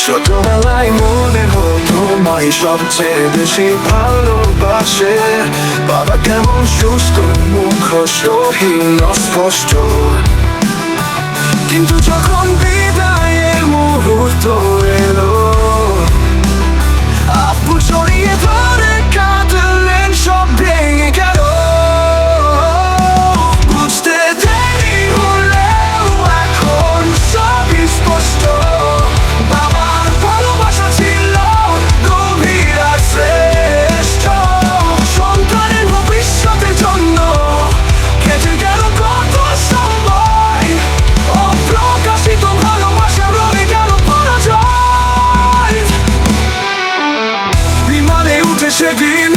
ছোটবেলায় মনে হতো মাই সবচেয়ে বেশি ভালোবাসে। বাবা কেমন সুস্থ, মুখ সহীন অস্পষ্ট, কিন্তু যখন বিদায়ের মুহূর্ত এলো, আপু জড়িয়ে ধরে কাঁদলেন, সব ভেঙে গেল। বুঝতে দেরি হলেও এখন সবই স্পষ্ট, বাবার ভালোবাসা ছিল গভীর আর শ্রেষ্ঠ। সন্তানের ভবিষ্যতের জন্য কেটে গেল কত সময়, অপ্রকাশিত ভালোবাসা রয়ে গেল পরাজয়। বিমানে উঠে সেদিন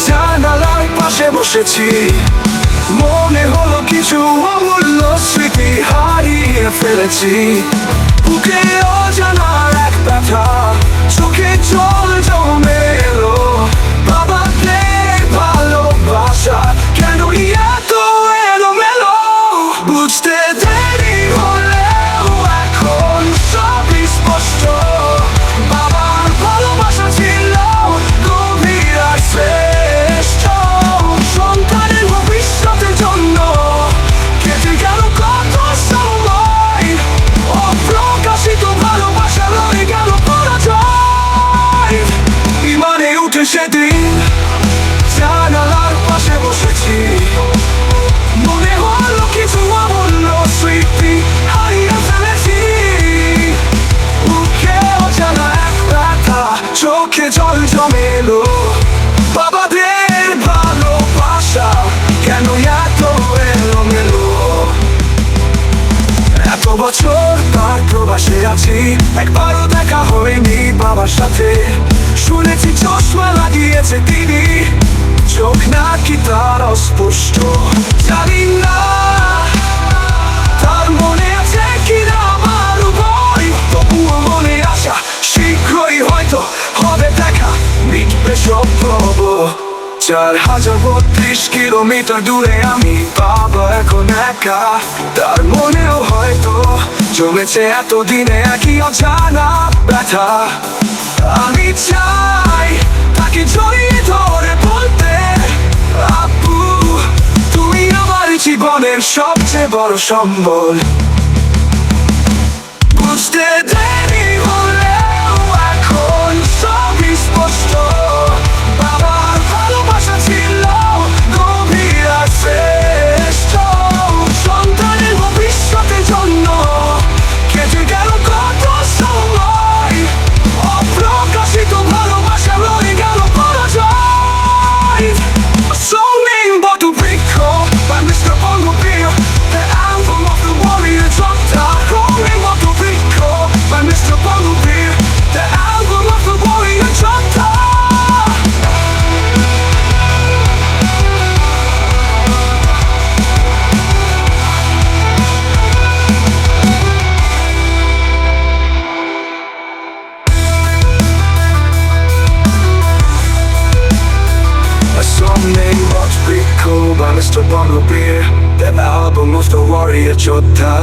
জানালার পাশে বসেছি, মনে হলো কিছু অমূল্য স্মৃতি হারিয়ে ফেলেছি। বুকে অজানার এক ব্যথা, চোখে জল জমে এলো। বাবাদের ভালোবাসা কেন এত এলোমেলো? বুঝতে দেরি হলেও এখন সবই স্পষ্ট, বাবার ভালোবাসা ছিল গভীর আর শ্রেষ্ঠ। সন্তানের ভবিষ্যতের জন্য কেটে গেল কত সময়, অপ্রকাশিত ভালোবাসা রয়ে গেল পরাজয়। বিমানে উঠে সেদিন জানালার পাশে বসেছি, মনে হলো কিছু অমূল্য স্মৃতি হারিয়ে ফেলেছি। বুকে অজানা এক ব্যথা, চোখে জল জমে এলো। বাবাদের ভালোবাসা কেন এত এলোমেলো? এত বছর তার প্রবাসে আছি, একবারও দেখা হয়নি বাবার সাথে। শুনেছি চশমা লাগিয়েছে তিনি, চোখ নাকি তার অস্পষ্ট। জানি না তার মনে আছে কিনা আমার ভয়, তবুও মনে আসা শীঘ্রই হয়তো হবে দেখা, মিটবে সব ভব। 4032 কিলোমিটার দূরে আমি, বাবা এখন একা। তার মনেও হয়তো জমেছে এতদিনে একই অজানা ব্যথা। আমি চাই তাকে জড়িয়ে ধরে বলতে, আপু তুমি আমার জীবনের সবচেয়ে বড় সম্বল। বুঝতে দেরি হলেও এখন সবই স্পষ্ট, বাবার ভালোবাসা ছিল গভীর আর শ্রেষ্ঠ। সন্তানের ভবিষ্যতের জন্য কেটে গেল কত সময়, অপ্রকাশিত ভালোবাসা রয়ে গেল পরাজয়। Soaring bottle bৃক্ষ by Mr. Bumblebee, the album of the warrior doctor. Soaring bottle bৃক্ষ by Mr. Bumblebee, the album of the warrior doctor. A song named Bottle Bৃক্ষ by Mr. Bumblebee, the album of the warrior doctor.